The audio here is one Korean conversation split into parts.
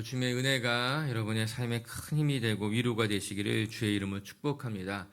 주님의 은혜가 여러분의 삶에 큰 힘이 되고 위로가 되시기를 주의 이름으로 축복합니다.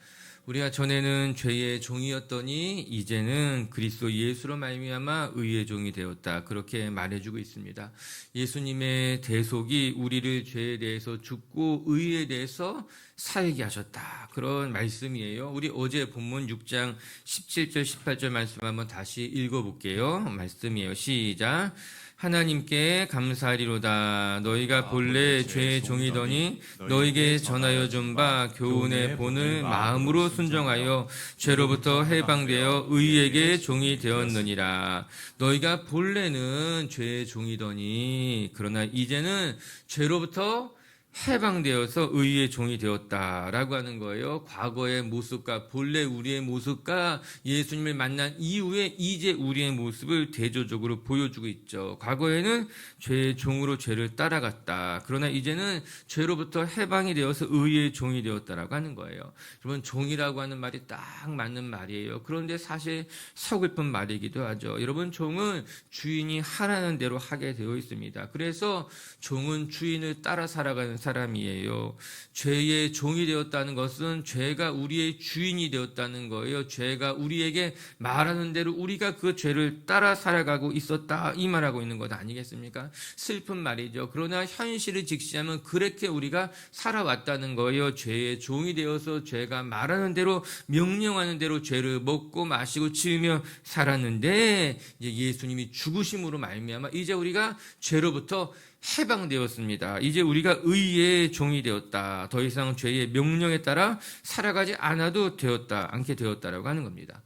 우리가 전에는 죄의 종이었더니 이제는 그리스도 예수로 말미암아 의의 종이 되었다. 그렇게 말해주고 있습니다. 예수님의 대속이 우리를 죄에 대해서 죽고 의에 대해서 살게 하셨다. 그런 말씀이에요. 우리 어제 본문 6장 17절 18절 말씀 한번 다시 읽어볼게요. 말씀이에요. 시작. 하나님께 감사하리로다. 너희가 본래 죄의 종이더니 너희에게 전하여 준 바 교훈의 본을 마음으로 순종하여 죄로부터 해방되어 의에게 종이 되었느니라. 너희가 본래는 죄의 종이더니 그러나 이제는 죄로부터 해방되어서 의의 종이 되었다라고 하는 거예요. 과거의 모습과 본래 우리의 모습과 예수님을 만난 이후에 이제 우리의 모습을 대조적으로 보여주고 있죠. 과거에는 죄의 종으로 죄를 따라갔다. 그러나 이제는 죄로부터 해방이 되어서 의의 종이 되었다라고 하는 거예요. 여러분, 종이라고 하는 말이 딱 맞는 말이에요. 그런데 사실 서글픈 말이기도 하죠. 여러분, 종은 주인이 하라는 대로 하게 되어 있습니다. 그래서 종은 주인을 따라 살아가는 사람이에요. 죄의 종이 되었다는 것은 죄가 우리의 주인이 되었다는 거예요. 죄가 우리에게 말하는 대로 우리가 그 죄를 따라 살아가고 있었다, 이 말하고 있는 것 아니겠습니까? 슬픈 말이죠. 그러나 현실을 직시하면 그렇게 우리가 살아왔다는 거예요. 죄의 종이 되어서 죄가 말하는 대로 명령하는 대로 죄를 먹고 마시고 지으며 살았는데 이제 예수님이 죽으심으로 말미암아 이제 우리가 죄로부터 해방되었습니다. 이제 우리가 의의 종이 되었다. 더 이상 죄의 명령에 따라 살아가지 않게 되었다라고 하는 겁니다.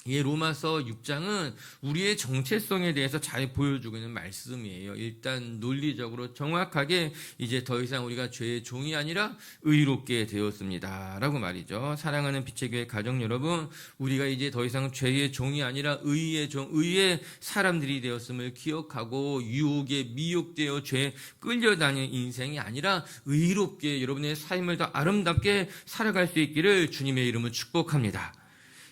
이 로마서 6장은 우리의 정체성에 대해서 잘 보여주고 있는 말씀이에요. 일단 논리적으로 정확하게 이제 더 이상 우리가 죄의 종이 아니라 의롭게 되었습니다. 라고 말이죠. 사랑하는 빛의 교회 가족 여러분, 우리가 이제 더 이상 죄의 종이 아니라 의의 종, 의의 사람들이 되었음을 기억하고 유혹에 미혹되어 죄에 끌려다니는 인생이 아니라 의롭게 여러분의 삶을 더 아름답게 살아갈 수 있기를 주님의 이름으로 축복합니다.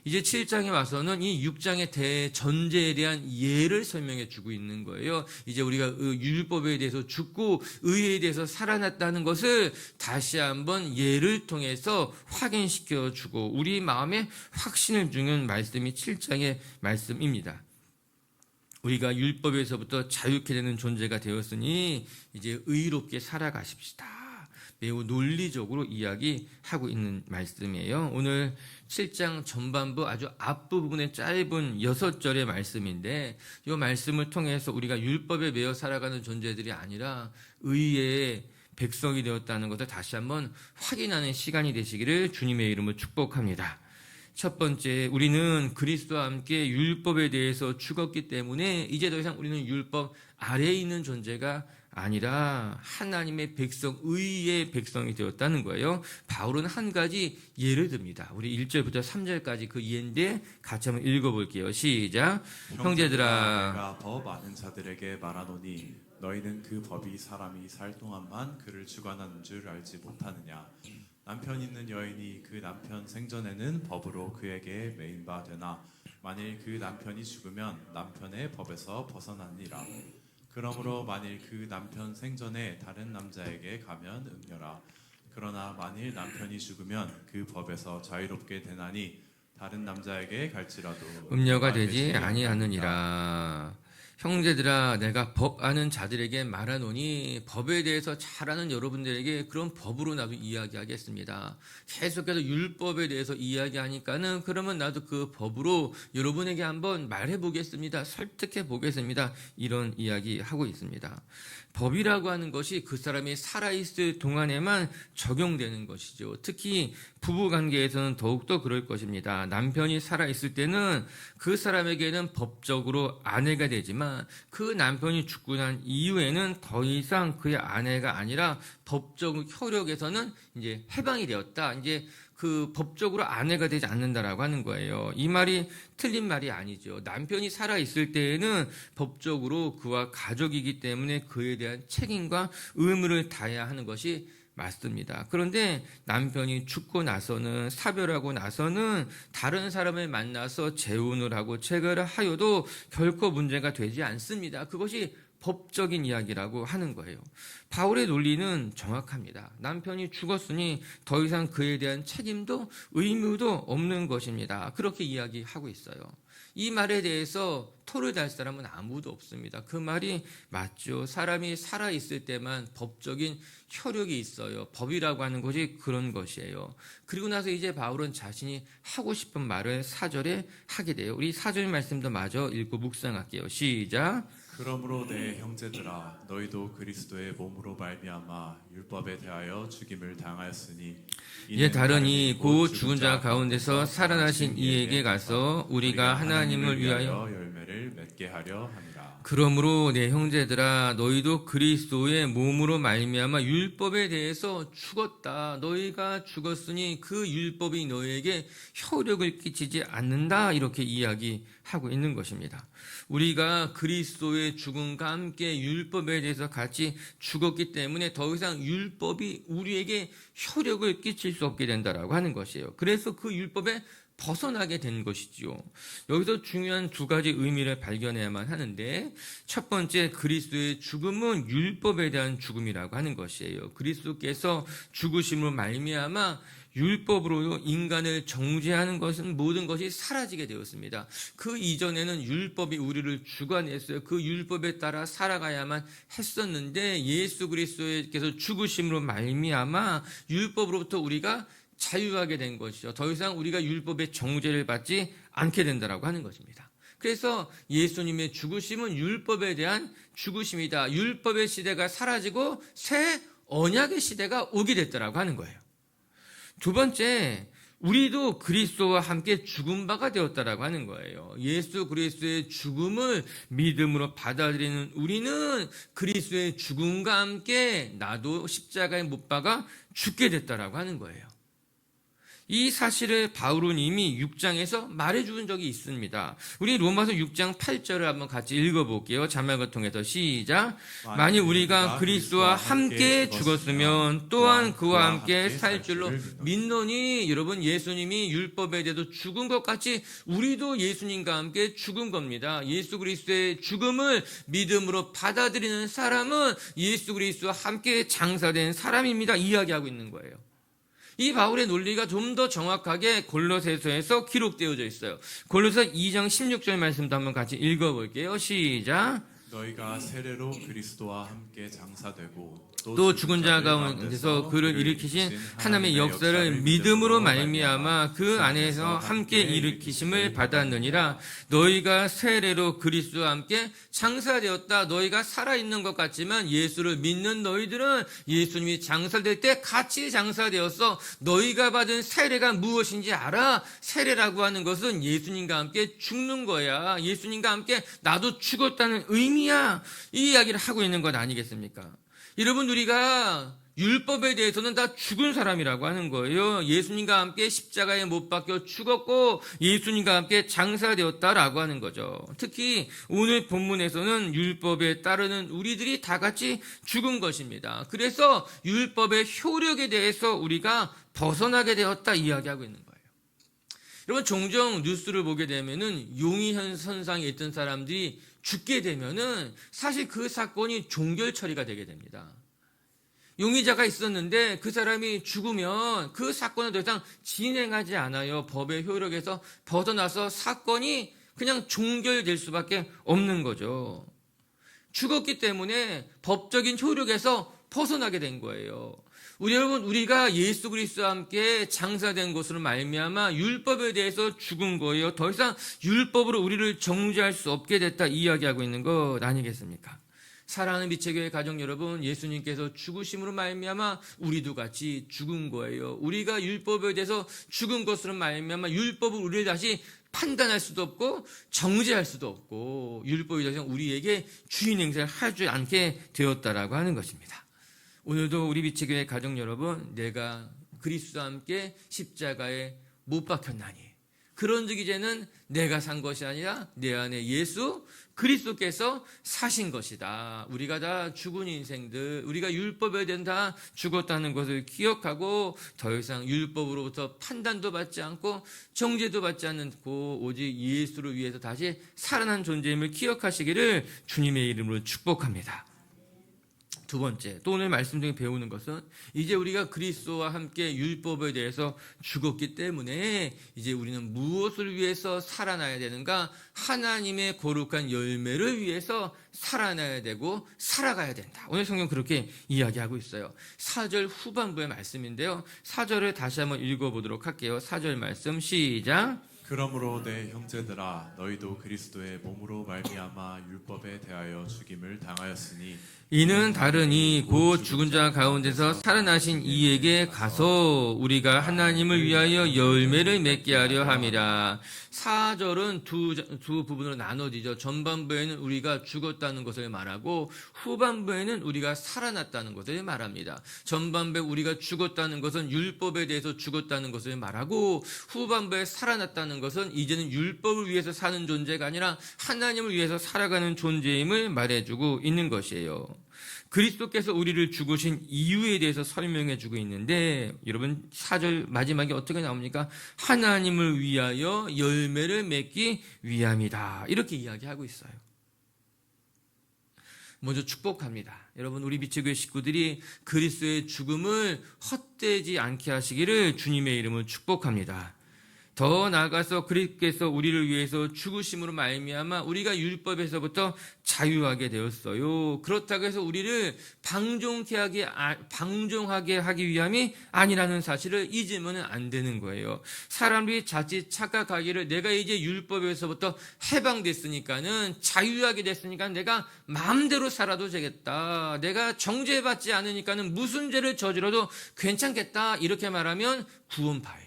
이제 7장에 와서는 이 6장의 대전제에 대한 예를 설명해 주고 있는 거예요. 이제 우리가 율법에 대해서 죽고 의에 대해서 살아났다는 것을 다시 한번 예를 통해서 확인시켜 주고 우리 마음에 확신을 주는 말씀이 7장의 말씀입니다. 우리가 율법에서부터 자유케 되는 존재가 되었으니 이제 의롭게 살아가십시다. 매우 논리적으로 이야기하고 있는 말씀이에요. 오늘 7장 전반부 아주 앞부분의 짧은 6절의 말씀인데 이 말씀을 통해서 우리가 율법에 매여 살아가는 존재들이 아니라 의의 백성이 되었다는 것을 다시 한번 확인하는 시간이 되시기를 주님의 이름으로 축복합니다. 첫 번째, 우리는 그리스도와 함께 율법에 대해서 죽었기 때문에 이제 더 이상 우리는 율법 아래에 있는 존재가 아니라 하나님의 백성, 의의 백성이 되었다는 거예요. 바울은 한 가지 예를 듭니다. 우리 1절부터 3절까지 그 예인데 같이 한번 읽어볼게요. 시작. 형제들아, 내가 더 많은 자들에게 말하노니 너희는 그 법이 사람이 살 동안만 그를 주관하는 줄 알지 못하느냐. 남편 있는 여인이 그 남편 생전에는 법으로 그에게 매인 바 되나 만일 그 남편이 죽으면 남편의 법에서 벗어나니라. 그러므로 만일 그 남편 생전에 다른 남자에게 가면 음녀라. 그러나 만일 남편이 죽으면 그 법에서 자유롭게 되나니 다른 남자에게 갈지라도 음녀가 되지 아니하느니라. 형제들아, 내가 법 아는 자들에게 말하노니 법에 대해서 잘 아는 여러분들에게 그런 법으로 나도 이야기하겠습니다. 계속해서 율법에 대해서 이야기하니까는 그러면 나도 그 법으로 여러분에게 한번 말해보겠습니다. 설득해 보겠습니다. 이런 이야기 하고 있습니다. 법이라고 하는 것이 그 사람이 살아있을 동안에만 적용되는 것이죠. 특히 부부관계에서는 더욱더 그럴 것입니다. 남편이 살아있을 때는 그 사람에게는 법적으로 아내가 되지만 그 남편이 죽고 난 이후에는 더 이상 그의 아내가 아니라 법적 효력에서는 이제 해방이 되었다. 이제 그 법적으로 아내가 되지 않는다라고 하는 거예요. 이 말이 틀린 말이 아니죠. 남편이 살아있을 때에는 법적으로 그와 가족이기 때문에 그에 대한 책임과 의무를 다해야 하는 것이 맞습니다. 그런데 남편이 죽고 나서는 사별하고 나서는 다른 사람을 만나서 재혼을 하고 체결을 하여도 결코 문제가 되지 않습니다. 그것이 법적인 이야기라고 하는 거예요. 바울의 논리는 정확합니다. 남편이 죽었으니 더 이상 그에 대한 책임도 의무도 없는 것입니다. 그렇게 이야기하고 있어요. 이 말에 대해서 토를 달 사람은 아무도 없습니다. 그 말이 맞죠. 사람이 살아있을 때만 법적인 효력이 있어요. 법이라고 하는 것이 그런 것이에요. 그리고 나서 이제 바울은 자신이 하고 싶은 말을 4절에 하게 돼요. 우리 4절 말씀도 마저 읽고 묵상할게요. 시작. 그러므로 내 형제들아 너희도 그리스도의 몸으로 말미암아 율법에 대하여 죽임을 당하였으니 이에 다르니 곧 죽은 자 가운데서 살아나신 이에게 가서 우리가 하나님을 위하여 열매를 맺게 하려 함이라. 그러므로 내 형제들아 너희도 그리스도의 몸으로 말미암아 율법에 대해서 죽었다. 너희가 죽었으니 그 율법이 너희에게 효력을 끼치지 않는다. 이렇게 이야기하고 있는 것입니다. 우리가 그리스도의 죽음과 함께 율법에 대해서 같이 죽었기 때문에 더 이상 율법이 우리에게 효력을 끼칠 수 없게 된다라고 하는 것이에요. 그래서 그 율법에 벗어나게 된 것이지요. 여기서 중요한 두 가지 의미를 발견해야만 하는데, 첫 번째, 그리스도의 죽음은 율법에 대한 죽음이라고 하는 것이에요. 그리스도께서 죽으심으로 말미암아 율법으로 인간을 정죄하는 것은 모든 것이 사라지게 되었습니다. 그 이전에는 율법이 우리를 주관했어요. 그 율법에 따라 살아가야만 했었는데 예수 그리스도께서 죽으심으로 말미암아 율법으로부터 우리가 자유하게 된 것이죠. 더 이상 우리가 율법의 정죄를 받지 않게 된다라고 하는 것입니다. 그래서 예수님의 죽으심은 율법에 대한 죽으심이다. 율법의 시대가 사라지고 새 언약의 시대가 오게 됐다라고 하는 거예요. 두 번째, 우리도 그리스도와 함께 죽은 바가 되었다라고 하는 거예요. 예수 그리스도의 죽음을 믿음으로 받아들이는 우리는 그리스도의 죽음과 함께 나도 십자가에 못 박아 죽게 됐다라고 하는 거예요. 이 사실을 바울은 이미 6장에서 말해준 적이 있습니다. 우리 로마서 6장 8절을 한번 같이 읽어볼게요. 자막을 통해서 시작. 만일 우리가 그리스도와 함께 죽었으면 또한 그와 함께 살 줄로 믿노니. 여러분, 예수님이 율법에 대해서 죽은 것 같이 우리도 예수님과 함께 죽은 겁니다. 예수 그리스도의 죽음을 믿음으로 받아들이는 사람은 예수 그리스도와 함께 장사된 사람입니다. 이야기하고 있는 거예요. 이 바울의 논리가 좀 더 정확하게 골로새서에서 기록되어져 있어요. 골로새 2장 16절 말씀도 한번 같이 읽어볼게요. 시작. 너희가 세례로 그리스도와 함께 장사되고 또 죽은 자 가운데서 그를 일으키신 하나님의 역사를 믿음으로 말미암아 그 안에서 함께 일으키심을 받았느니라. 너희가 세례로 그리스도와 함께 장사되었다. 너희가 살아있는 것 같지만 예수를 믿는 너희들은 예수님이 장사될 때 같이 장사되었어. 너희가 받은 세례가 무엇인지 알아? 세례라고 하는 것은 예수님과 함께 죽는 거야. 예수님과 함께 나도 죽었다는 의미야. 이 이야기를 하고 있는 것 아니겠습니까? 여러분, 우리가 율법에 대해서는 다 죽은 사람이라고 하는 거예요. 예수님과 함께 십자가에 못 박혀 죽었고 예수님과 함께 장사되었다라고 하는 거죠. 특히 오늘 본문에서는 율법에 따르는 우리들이 다 같이 죽은 것입니다. 그래서 율법의 효력에 대해서 우리가 벗어나게 되었다 이야기하고 있는 거예요. 여러분, 종종 뉴스를 보게 되면은 용의 선상에 있던 사람들이 죽게 되면은 사실 그 사건이 종결 처리가 되게 됩니다. 용의자가 있었는데 그 사람이 죽으면 그 사건은 더 이상 진행하지 않아요. 법의 효력에서 벗어나서 사건이 그냥 종결될 수밖에 없는 거죠. 죽었기 때문에 법적인 효력에서 벗어나게 된 거예요. 여러분, 우리가 예수 그리스도와 함께 장사된 것으로 말미암아 율법에 대해서 죽은 거예요. 더 이상 율법으로 우리를 정죄할 수 없게 됐다 이야기하고 있는 것 아니겠습니까? 사랑하는 미체교회 가족 여러분, 예수님께서 죽으심으로 말미암아 우리도 같이 죽은 거예요. 우리가 율법에 대해서 죽은 것으로 말미암아 율법은 우리를 다시 판단할 수도 없고 정죄할 수도 없고 율법이 더 이상 우리에게 주인 행세를 하지 않게 되었다라고 하는 것입니다. 오늘도 우리 미치교회 가족 여러분, 내가 그리스도와 함께 십자가에 못 박혔나니 그런즉 이제는 내가 산 것이 아니라 내 안에 예수 그리스도께서 사신 것이다. 우리가 다 죽은 인생들, 우리가 율법에 대해 다 죽었다는 것을 기억하고 더 이상 율법으로부터 판단도 받지 않고 정죄도 받지 않고 오직 예수를 위해서 다시 살아난 존재임을 기억하시기를 주님의 이름으로 축복합니다. 두 번째, 또 오늘 말씀 중에 배우는 것은 이제 우리가 그리스도와 함께 율법에 대해서 죽었기 때문에 이제 우리는 무엇을 위해서 살아나야 되는가? 하나님의 거룩한 열매를 위해서 살아나야 되고 살아가야 된다. 오늘 성경 그렇게 이야기하고 있어요. 4절 후반부의 말씀인데요. 4절을 다시 한번 읽어보도록 할게요. 4절 말씀 시작. 그러므로 내 형제들아 너희도 그리스도의 몸으로 말미암아 율법에 대하여 죽임을 당하였으니 이는 다르니 곧 죽은 자 가운데서 살아나신 이에게 가서 우리가 하나님을 위하여 열매를 맺게 하려 함이라. 4절은 두 부분으로 나눠지죠. 전반부에는 우리가 죽었다는 것을 말하고 후반부에는 우리가 살아났다는 것을 말합니다. 전반부에 우리가 죽었다는 것은 율법에 대해서 죽었다는 것을 말하고 후반부에 살아났다는 것은 이제는 율법을 위해서 사는 존재가 아니라 하나님을 위해서 살아가는 존재임을 말해주고 있는 것이에요. 그리스도께서 우리를 죽으신 이유에 대해서 설명해 주고 있는데 여러분 4절 마지막에 어떻게 나옵니까? 하나님을 위하여 열매를 맺기 위함이다. 이렇게 이야기하고 있어요. 먼저 축복합니다. 여러분 우리 빛의 식구들이 그리스도의 죽음을 헛되지 않게 하시기를 주님의 이름으로 축복합니다. 더 나아가서 그리스도께서 우리를 위해서 죽으심으로 말미암아 우리가 율법에서부터 자유하게 되었어요. 그렇다고 해서 우리를 방종하게 하기 위함이 아니라는 사실을 잊으면 안 되는 거예요. 사람들이 자칫 착각하기를 내가 이제 율법에서부터 해방됐으니까는 자유하게 됐으니까 내가 마음대로 살아도 되겠다. 내가 정죄받지 않으니까는 무슨 죄를 저질러도 괜찮겠다. 이렇게 말하면 구원파예요.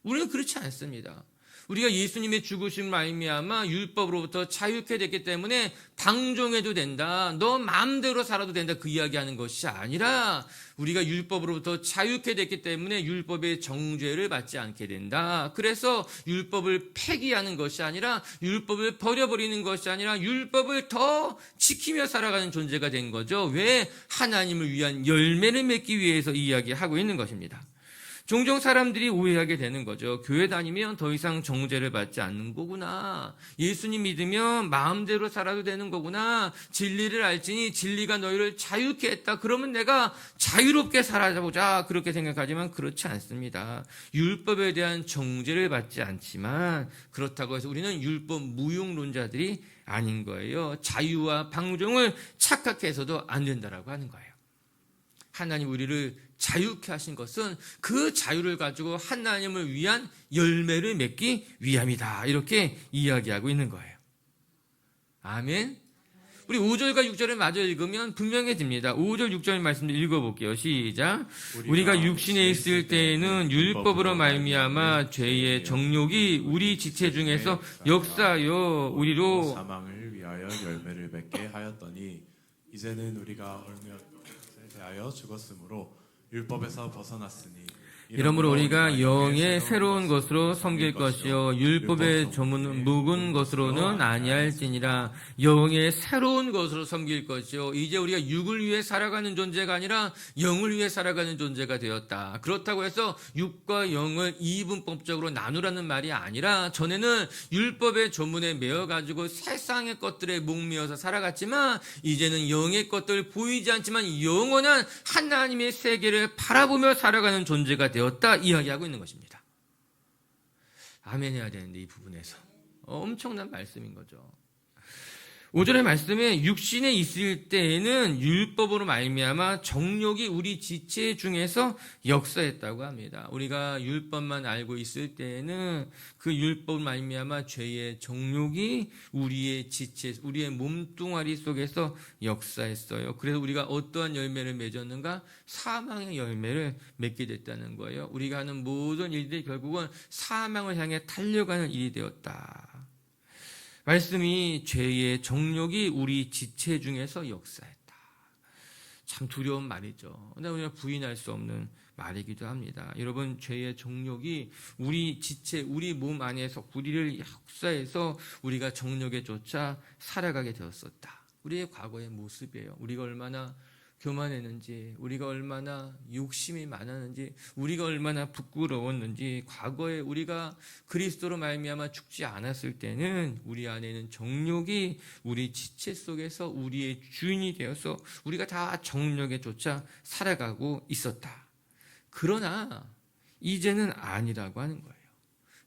우리는 그렇지 않습니다. 우리가 예수님의 죽으심 말미암아 율법으로부터 자유케 됐기 때문에 방종해도 된다. 너 마음대로 살아도 된다. 그 이야기하는 것이 아니라 우리가 율법으로부터 자유케 됐기 때문에 율법의 정죄를 받지 않게 된다. 그래서 율법을 폐기하는 것이 아니라 율법을 버려버리는 것이 아니라 율법을 더 지키며 살아가는 존재가 된 거죠. 왜? 하나님을 위한 열매를 맺기 위해서 이야기하고 있는 것입니다. 종종 사람들이 오해하게 되는 거죠. 교회 다니면 더 이상 정죄를 받지 않는 거구나. 예수님 믿으면 마음대로 살아도 되는 거구나. 진리를 알지니 진리가 너희를 자유케 했다. 그러면 내가 자유롭게 살아보자. 그렇게 생각하지만 그렇지 않습니다. 율법에 대한 정죄를 받지 않지만 그렇다고 해서 우리는 율법 무용론자들이 아닌 거예요. 자유와 방종을 착각해서도 안 된다라고 하는 거예요. 하나님 우리를 자유케 하신 것은 그 자유를 가지고 하나님을 위한 열매를 맺기 위함이다. 이렇게 이야기하고 있는 거예요. 아멘. 우리 5절과 6절을 마저 읽으면 분명해집니다. 5절, 6절 말씀 읽어볼게요. 시작. 우리가 육신에 있을 때에는 율법으로 말미암아 죄의 정욕이 우리 지체 중에서 역사하여 우리로 사망을 위하여 열매를 맺게 하였더니 이제는 우리가 얼마에 대하여 죽었으므로 율법에서 벗어났으니 이러므로 우리가 영의 새로운 것으로 섬길 것이요 율법의 조문 묵은 것으로는 아니할지니라. 영의 새로운 것으로 섬길 것이요 이제 우리가 육을 위해 살아가는 존재가 아니라 영을 위해 살아가는 존재가 되었다. 그렇다고 해서 육과 영을 이분법적으로 나누라는 말이 아니라 전에는 율법의 조문에 매어가지고 세상의 것들에 목매어서 살아갔지만 이제는 영의 것들 보이지 않지만 영원한 하나님의 세계를 바라보며 살아가는 존재가 되었다 이야기하고 있는 것입니다. 아멘 해야 되는데 이 부분에서 엄청난 말씀인 거죠. 5절의 말씀에 육신에 있을 때에는 율법으로 말미암아 정욕이 우리 지체 중에서 역사했다고 합니다. 우리가 율법만 알고 있을 때에는 그 율법으로 말미암아 죄의 정욕이 우리의 지체, 우리의 몸뚱아리 속에서 역사했어요. 그래서 우리가 어떠한 열매를 맺었는가? 사망의 열매를 맺게 됐다는 거예요. 우리가 하는 모든 일들이 결국은 사망을 향해 달려가는 일이 되었다. 말씀이 죄의 정욕이 우리 지체 중에서 역사했다. 참 두려운 말이죠. 근데 우리가 부인할 수 없는 말이기도 합니다. 여러분, 죄의 정욕이 우리 지체, 우리 몸 안에서 우리를 역사해서 우리가 정욕에 쫓아 살아가게 되었었다. 우리의 과거의 모습이에요. 우리가 얼마나 교만했는지, 우리가 얼마나 욕심이 많았는지, 우리가 얼마나 부끄러웠는지, 과거에 우리가 그리스도로 말미암아 죽지 않았을 때는 우리 안에는 정욕이 우리 지체 속에서 우리의 주인이 되어서 우리가 다 정욕에 쫓아 살아가고 있었다. 그러나 이제는 아니라고 하는 거예요.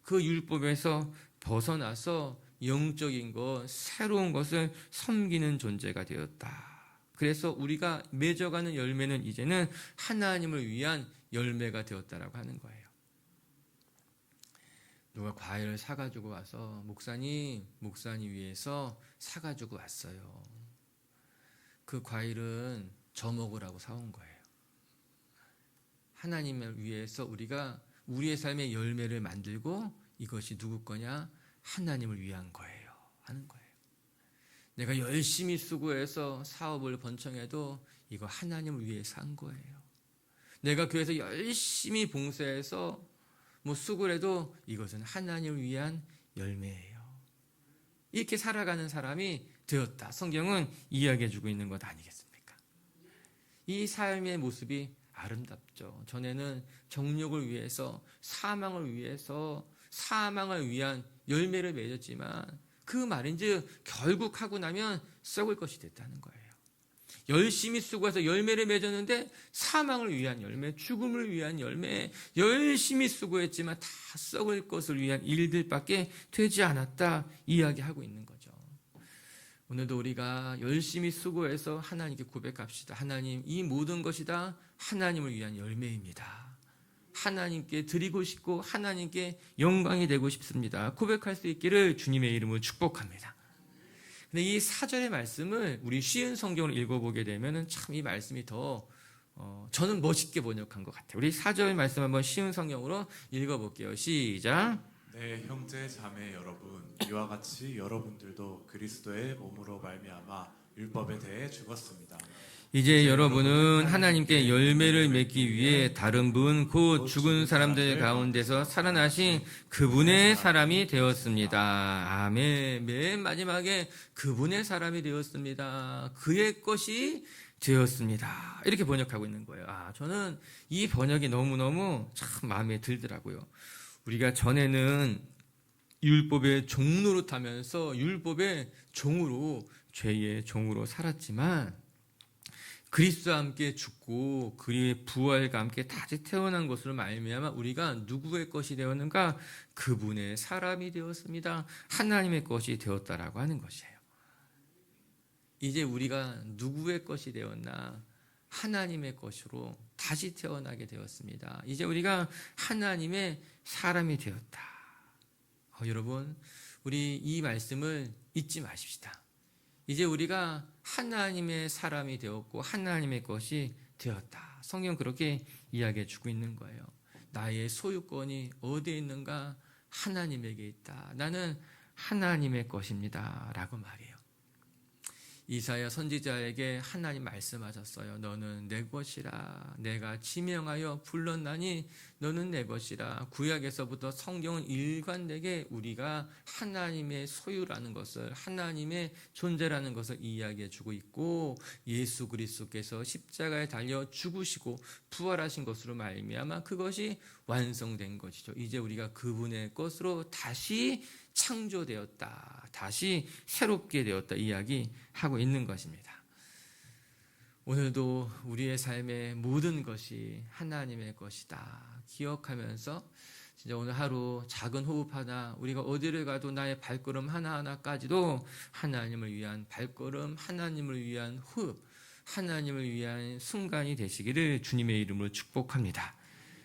그 율법에서 벗어나서 영적인 것, 새로운 것을 섬기는 존재가 되었다. 그래서 우리가 맺어가는 열매는 이제는 하나님을 위한 열매가 되었다라고 하는 거예요. 누가 과일을 사가지고 와서 목사님 위해서 사가지고 왔어요. 그 과일은 저 먹으라고 사온 거예요. 하나님을 위해서 우리가 우리의 삶의 열매를 만들고 이것이 누구 거냐? 하나님을 위한 거예요. 하는 거예요. 내가 열심히 수고해서 사업을 번창해도 이거 하나님을 위해서 한 거예요. 내가 교회에서 열심히 봉사해서 수고를 해도 이것은 하나님을 위한 열매예요. 이렇게 살아가는 사람이 되었다. 성경은 이야기해주고 있는 것 아니겠습니까? 이 삶의 모습이 아름답죠. 전에는 정욕을 위해서 사망을 위한 열매를 맺었지만 그 말인즉 결국 하고 나면 썩을 것이 됐다는 거예요. 열심히 수고해서 열매를 맺었는데 사망을 위한 열매, 죽음을 위한 열매, 열심히 수고했지만 다 썩을 것을 위한 일들밖에 되지 않았다 이야기하고 있는 거죠. 오늘도 우리가 열심히 수고해서 하나님께 고백합시다. 하나님, 이 모든 것이 다 하나님을 위한 열매입니다. 하나님께 드리고 싶고 하나님께 영광이 되고 싶습니다. 고백할 수 있기를 주님의 이름으로 축복합니다. 근데 이 4절의 말씀을 우리 쉬운 성경을 읽어보게 되면 참 이 말씀이 더 저는 멋있게 번역한 것 같아요. 우리 4절 말씀 한번 쉬운 성경으로 읽어볼게요. 시작. 네, 형제 자매 여러분, 이와 같이 여러분들도 그리스도의 몸으로 말미암아 율법에 대해 죽었습니다. 이제 여러분은 하나님께 열매를 맺기 위해 다른 분, 곧 죽은 사람들 가운데서 살아나신 그분의 사람이 되었습니다. 아멘. 맨 마지막에 그분의 사람이 되었습니다. 그의 것이 되었습니다. 이렇게 번역하고 있는 거예요. 저는 이 번역이 너무너무 참 마음에 들더라고요. 우리가 전에는 율법의 종노릇하면서 율법의 종으로, 죄의 종으로 살았지만 그리스도와 함께 죽고 그의 부활과 함께 다시 태어난 것으로 말미암아 우리가 누구의 것이 되었는가? 그분의 사람이 되었습니다. 하나님의 것이 되었다라고 하는 것이에요. 이제 우리가 누구의 것이 되었나? 하나님의 것으로 다시 태어나게 되었습니다. 이제 우리가 하나님의 사람이 되었다. 여러분, 우리 이 말씀을 잊지 마십시다. 이제 우리가 하나님의 사람이 되었고 하나님의 것이 되었다. 성경 그렇게 이야기해 주고 있는 거예요. 나의 소유권이 어디에 있는가? 하나님에게 있다. 나는 하나님의 것입니다. 라고 말해요. 이사야 선지자에게 하나님 말씀하셨어요. 너는 내 것이라. 내가 지명하여 불렀나니 너는 내 것이라. 구약에서부터 성경은 일관되게 우리가 하나님의 소유라는 것을, 하나님의 존재라는 것을 이야기해 주고 있고, 예수 그리스도께서 십자가에 달려 죽으시고 부활하신 것으로 말미암아 그것이 완성된 것이죠. 이제 우리가 그분의 것으로 다시 창조되었다. 다시 새롭게 되었다. 이야기하고 있는 것입니다. 오늘도 우리의 삶의 모든 것이 하나님의 것이다. 기억하면서 진짜 오늘 하루 작은 호흡 하나, 우리가 어디를 가도 나의 발걸음 하나하나까지도 하나님을 위한 발걸음, 하나님을 위한 호흡, 하나님을 위한 순간이 되시기를 주님의 이름으로 축복합니다.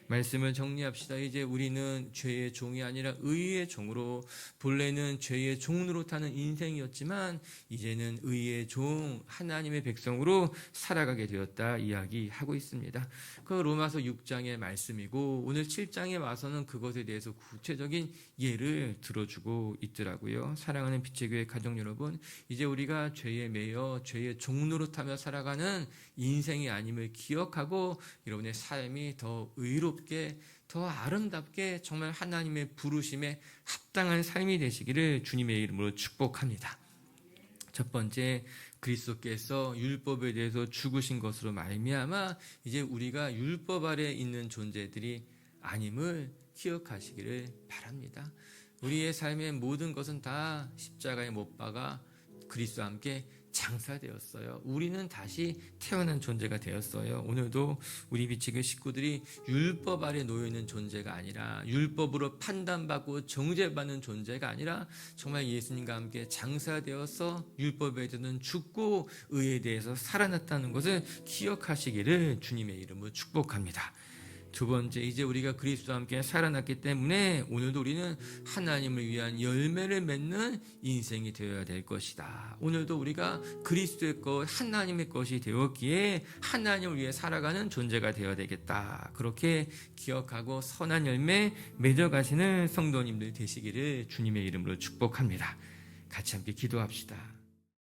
말씀을 정리합시다. 이제 우리는 죄의 종이 아니라 의의 종으로, 본래는 죄의 종으로 타는 인생이었지만 이제는 의의 종, 하나님의 백성으로 살아가게 되었다 이야기하고 있습니다. 그 로마서 6장의 말씀이고 오늘 7장에 와서는 그것에 대해서 구체적인 예를 들어주고 있더라고요. 사랑하는 빛의 교회 가족 여러분, 이제 우리가 죄에 매여 죄의 종으로 타며 살아가는 인생이 아님을 기억하고 여러분의 삶이 더 의롭게, 더 아름답게 정말 하나님의 부르심에 합당한 삶이 되시기를 주님의 이름으로 축복합니다. 첫 번째, 그리스도께서 율법에 대해서 죽으신 것으로 말미암아 이제 우리가 율법 아래 있는 존재들이 아님을 기억하시기를 바랍니다. 우리의 삶의 모든 것은 다 십자가에 못 박아 그리스도와 함께 장사되었어요. 우리는 다시 태어난 존재가 되었어요. 오늘도 우리 비치교 식구들이 율법 아래 놓여있는 존재가 아니라, 율법으로 판단받고 정죄받는 존재가 아니라 정말 예수님과 함께 장사되어서 율법에 대해서는 죽고 의에 대해서 살아났다는 것을 기억하시기를 주님의 이름으로 축복합니다. 두 번째, 이제 우리가 그리스도와 함께 살아났기 때문에 오늘도 우리는 하나님을 위한 열매를 맺는 인생이 되어야 될 것이다. 오늘도 우리가 그리스도의 것, 하나님의 것이 되었기에 하나님을 위해 살아가는 존재가 되어야 되겠다. 그렇게 기억하고 선한 열매 맺어가시는 성도님들 되시기를 주님의 이름으로 축복합니다. 같이 함께 기도합시다.